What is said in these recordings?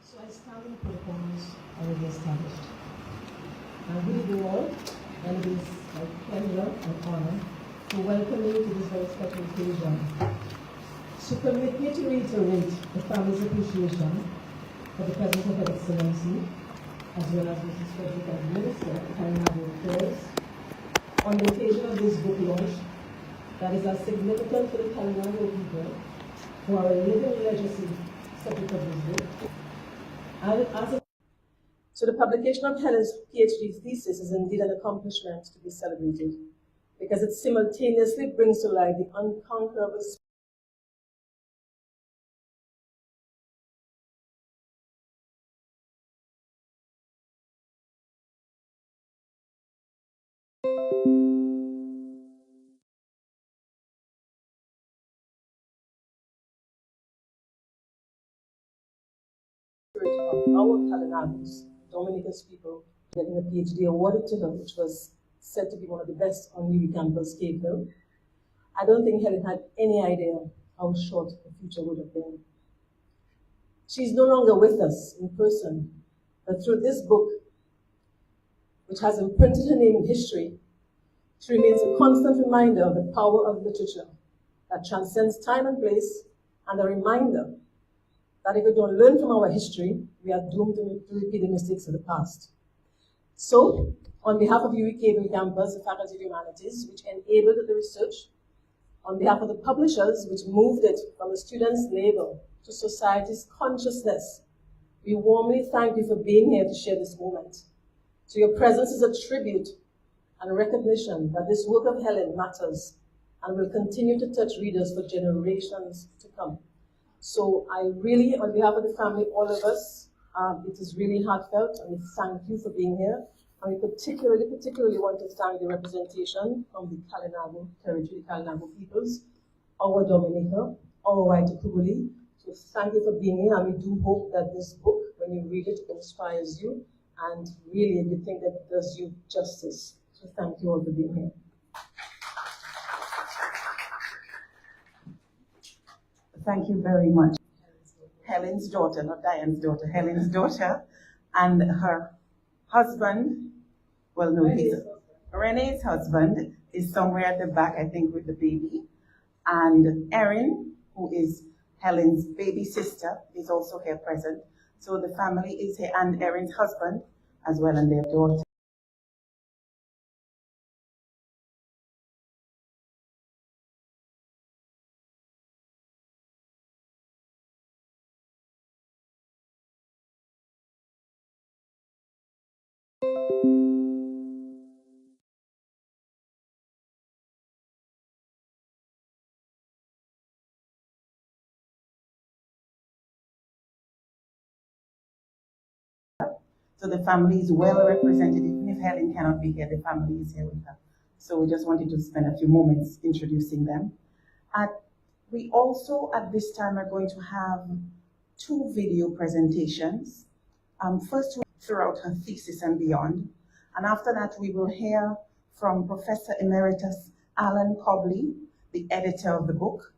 So I stand in the protocols already established. And good evening all, and it is my pleasure and honor to welcome you to this very special occasion. So permit me to reiterate the family's appreciation for the presence of Her Excellency, as well as Mrs. Frederick as Minister of Carinago Affairs, on the occasion of this book launch that is as significant for the Carinago people who are a living legacy subject of this book. So the publication of Helen's PhD thesis is indeed an accomplishment to be celebrated, because it simultaneously brings to light the unconquerable spirit of our Calenagos, Dominica's people, getting a PhD awarded to them, which was said to be one of the best on UWI campus, Cave Hill. I don't think Helen had any idea how short the future would have been. She's no longer with us in person, but through this book, which has imprinted her name in history, she remains a constant reminder of the power of literature that transcends time and place, and a reminder that if we don't learn from our history, we are doomed to repeat the mistakes of the past. So, on behalf of UWI Cave Hill campus, the Faculty of Humanities, which enabled the research, on behalf of the publishers, which moved it from a student's labor to society's consciousness, we warmly thank you for being here to share this moment. So your presence is a tribute and recognition that this work of Helen matters and will continue to touch readers for generations to come. So I really, on behalf of the family, all of us, it is really heartfelt, and we thank you for being here. And we particularly want to thank the representation from the Carinago territory, the Carinago peoples, our Dominica, our White Kubuli. So thank you for being here, and we do hope that this book, when you read it, inspires you, and really we think that it does you justice. So thank you all for being here. Thank you very much. Helen's daughter, not Diane's daughter, Helen's daughter, and her husband, well, no, Renee's husband is somewhere at the back, I think, with the baby. And Erin, who is Helen's baby sister, is also here present. So the family is here, and Erin's husband as well, and their daughter. So the family is well represented. Even if Helen cannot be here, the family is here with her. So we just wanted to spend a few moments introducing them. We also, at this time, are going to have 2 video presentations. First, throughout her thesis and beyond. And after that, we will hear from Professor Emeritus Alan Cobley, the editor of the book.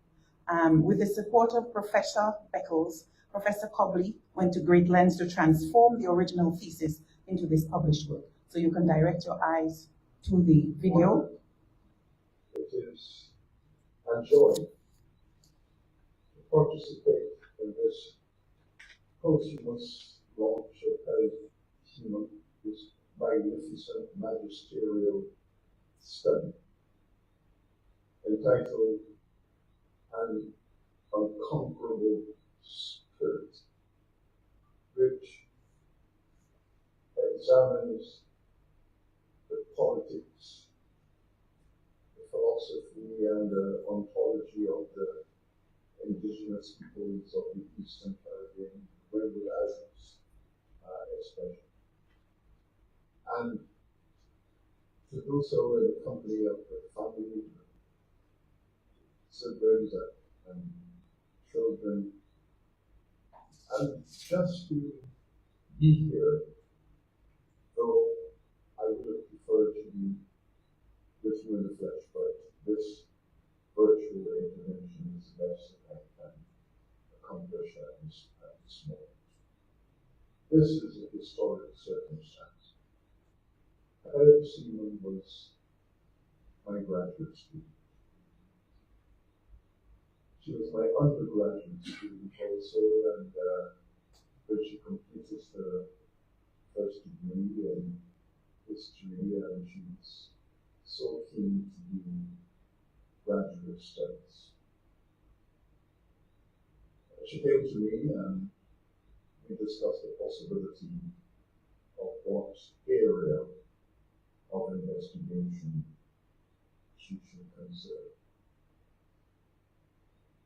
With the support of Professor Beckles, Professor Cobley went to great lengths to transform the original thesis into this published work. So you can direct your eyes to the video. It is a joy to participate in this posthumous launch of Helen Seaman, this magnificent magisterial study entitled An Unconquerable Spirit, which examines the politics, the philosophy, and the ontology of the indigenous peoples of the Eastern Caribbean, Wimble Islands, especially. And to do so in the company of the family, siblings, and children, and just to be here, though I would have preferred to be with you in the flesh, but this virtual intervention is less than I can accomplish at this moment. This is a historic circumstance. Helen Seaman was my graduate student. She was my undergraduate student also, and when she completed her first degree in history, and she was so keen to do graduate studies. She came to me and we discussed the possibility of what area of investigation she should consider.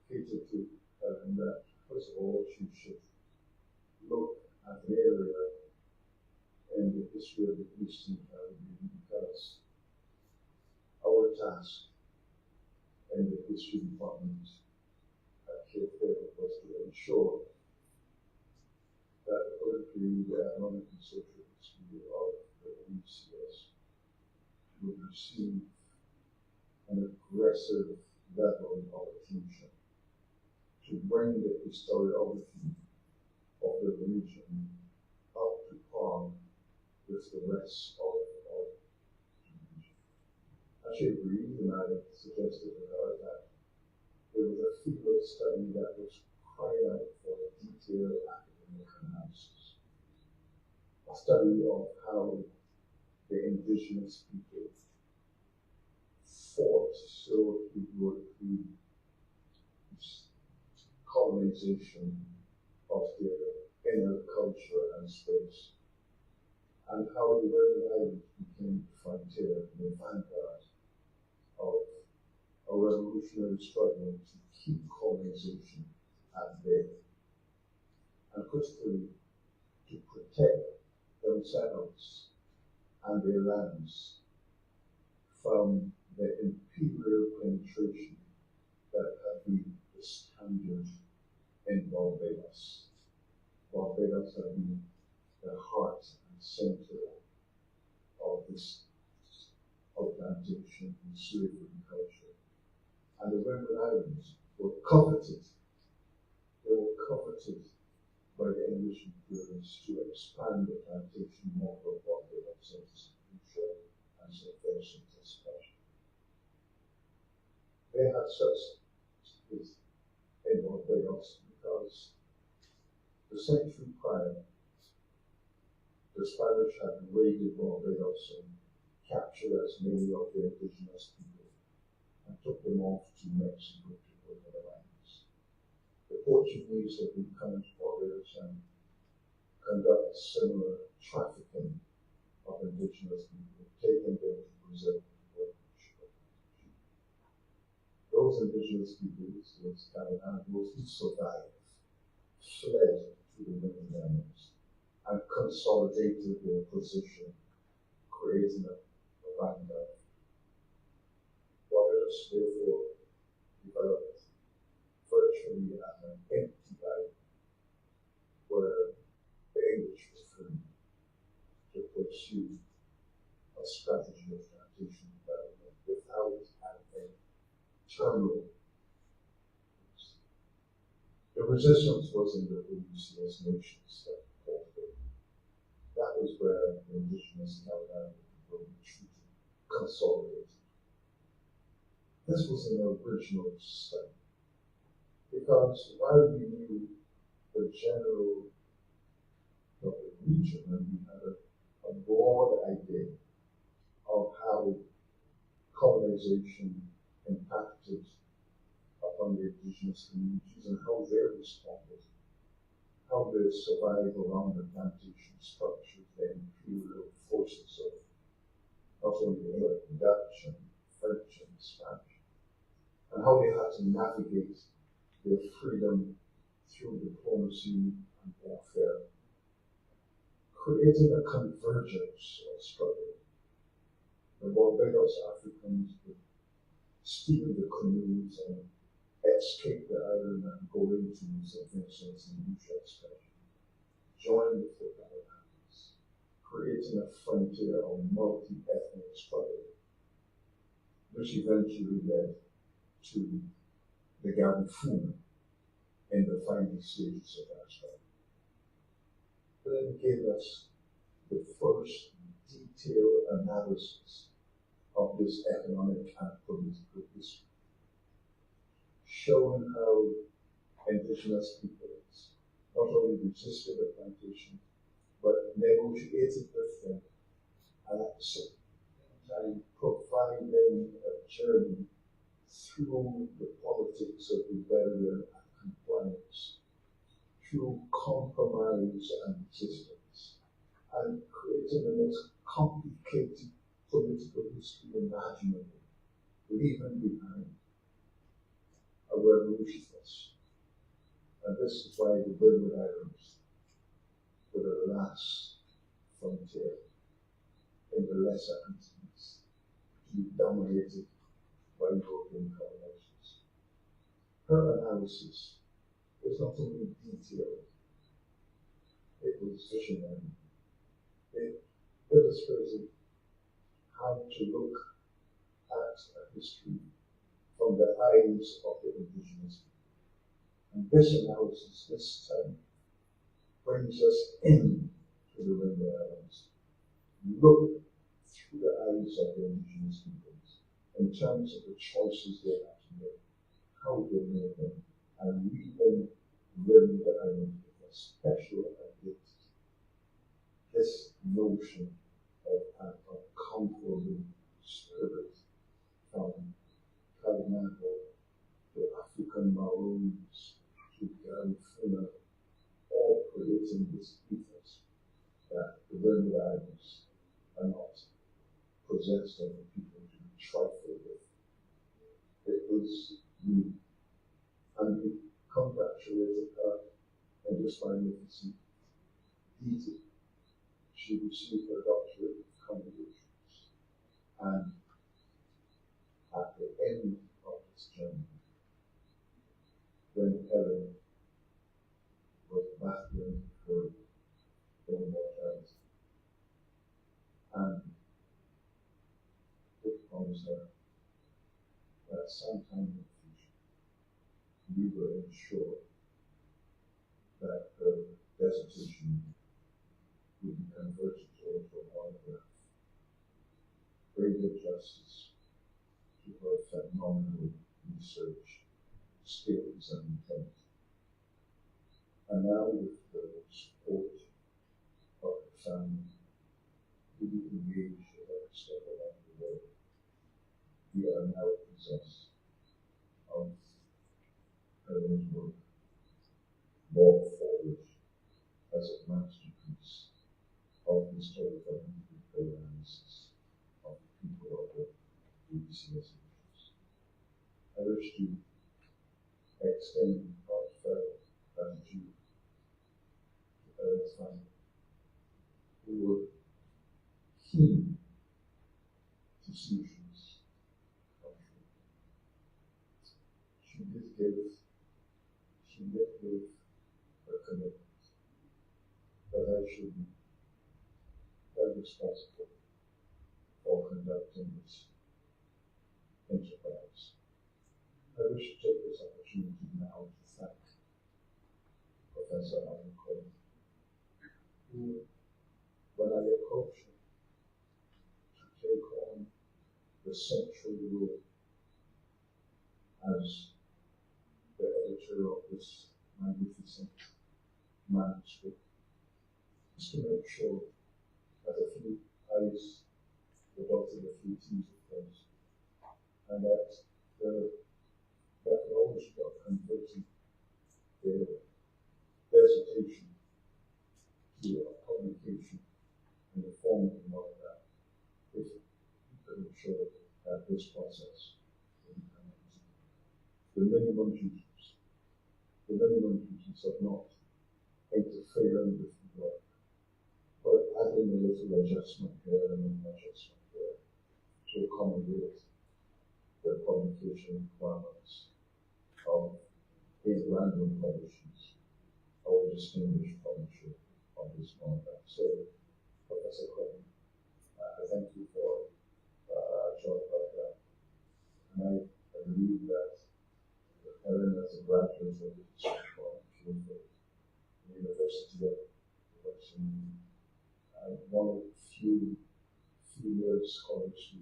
Cater to that, first of all, she should look at the area in the history of the Eastern Caribbean, because our task in the history department at Cape Verde was to ensure that politically, the economic and social history of the ECS would receive an aggressive level of attention to bring the historiography of the region up to par with the rest of the region. And she agreed, and I suggested to her that there was a field study that was crying out for a detailed academic analysis, a study of how the indigenous people fought so heroically colonization of their inner culture and space, and how the Virgin Islands became the frontier, the vanguard of a revolutionary struggle to keep colonization at bay, and critically to protect themselves and their lands from the imperial penetration that had been the standard in Barbados. Barbados had been the heart and center of this plantation and slavery culture. And the Virgin Islands were coveted. They were coveted by the English imperialists to expand the plantation model of Barbados into St. Lucia and St. Vincent especially. They had such in Barbados because the century prior, the Spanish had raided Barbados and captured as many of the indigenous people and took them off to Mexico to work on the lands. The Portuguese had been coming to Barbados and conduct similar trafficking of indigenous people, taking them to Brazil to work on sugar plantation. Those indigenous peoples, those Caribbeans who survived, fled to the Virgin Islands and consolidated their position, creating a vanguard. Barbados therefore developed virtually as an empty island where the English were free to pursue a strategy of plantation development without an terminal. The resistance was in the UCS nations that fought there. That was where the indigenous Caribbean were retreating, consolidated. This was an original study, because while we knew the general of the region, and we had a broad idea of how colonization impacted upon the indigenous communities and how they responded, how they survived around the plantation structures, the imperial forces of not only England, Dutch and French and Spanish, and how they had to navigate their freedom through diplomacy and warfare, creating a convergence of struggle. The Barbados Africans would steal the canoes and escape the island and go into St. Vincent and Lucia especially, join with the Caribbeans, creating a frontier of multi-ethnic struggle, which eventually led to the Garifuna in the final stages of that struggle. Helen gave us the first detailed analysis of this economic and political history, showing how indigenous peoples not only resisted the plantation, but negotiated with them, and at the same time providing a journey through the politics of rebellion and compliance, through compromise and resistance, and creating the most complicated political history imaginable, leaving behind a revolutionist. And this is why the Bermuda Islands were the last frontier in the Lesser Antilles to be dominated by European colonizers. Her analysis was not only detailed, it was visionary. It illustrated how to look at a history from the eyes of the indigenous people. And this analysis this time brings us in to the Bermuda Islands. Look through the eyes of the indigenous peoples in terms of the choices they had to make, how they made them, and leaving Bermuda Island with a special identity. This notion of an unconquerable spirit from Kalimantan to African Maroons to Garifuna, all creating this ethos that the Bermuda Islands are not possessed of the people to be trifled with. It was new, and we congratulated her on this magnificent deed. She received her doctorate of congregations, and at the end of this journey, when Helen was battling her own mortality, and it promised her that sometime in the future, we will ensure that her dissertation would be converted into a monograph, bringing justice to her phenomenal research skills and intent. And now, with the support of the family, who we engage in every step along the way, we are now possessed of Helen's work, brought forward as a masterpiece of historical and political analysis of the people of the BCS. I wish to extend heartfelt gratitude to Helen's family, who were keen to see issues come true. She did give her commitment that I should be held responsible for conducting this enterprise. I wish to take this opportunity now to thank Professor Helen Francis, who, when I approached him to take on the central role as the editor of this magnificent manuscript, is to make sure that a few I's were dotted, a few T's were crossed, and that the methodology of converting the dissertation to a publication in the form of a monograph, if we could ensure that this process will be commenced. The minimum duties of not interfering with the work, but adding a little adjustment here and an adjustment there to accommodate the publication requirements of a random publishers or distinguished publisher of this monograph. So, Professor Quinn, I thank you for a short like that. And I believe that Helen, as a graduate of the University of and one of the few female scholars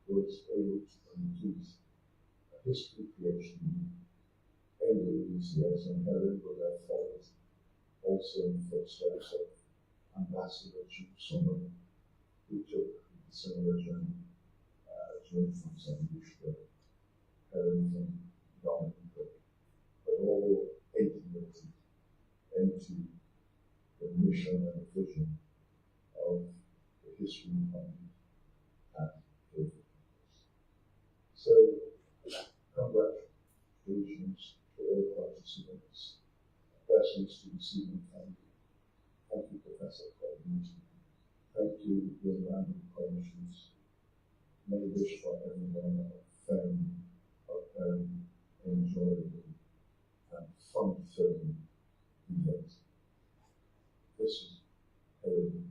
who was able to complete a history PhD in the UCS, and Helen would have followed also in the footsteps of Ambassador Chief Summer, who took a similar journey from St. Lucia, Helen from Dominica, but all integrated into the mission and vision of the history department at Cambridge. So, congratulations to all participants, especially to the Seaman family. Thank you, Professor Collins. Thank you, the Random Commissions. May wish for everyone a fun, enjoyable, and fun-filling event. This is Helen,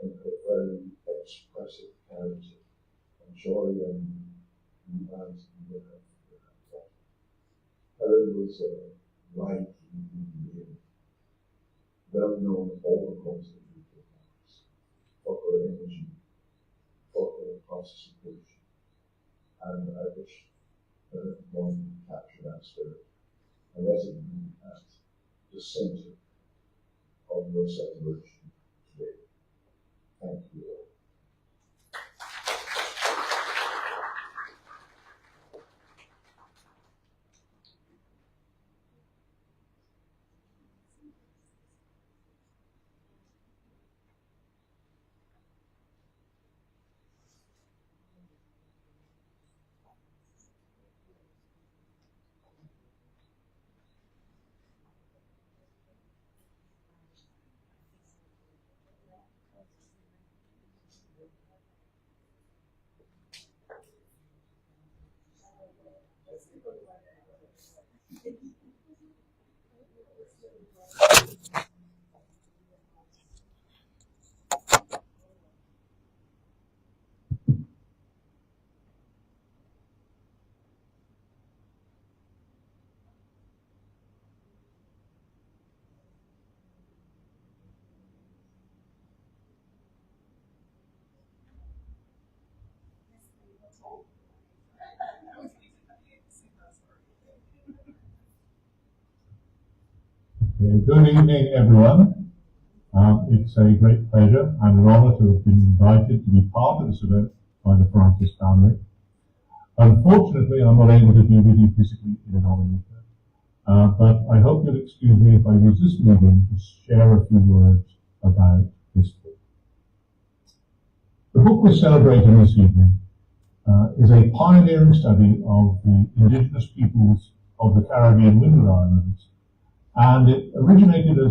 and her very expressive character, and joy and humanity with her. Helen was a lively being, well known all across the UK for her energy, for her participation, and I wish her one to capture that spirit and let it be at the center of your celebration today. Thank you all. Good evening, everyone. It's a great pleasure and an honor to have been invited to be part of this event by the Francis family. Unfortunately, I'm not able to be with you physically in Dominica, but I hope you'll excuse me if I use this medium to share a few words about this book. The book we're celebrating this evening is a pioneering study of the indigenous peoples of the Caribbean Windward Islands, and it originated as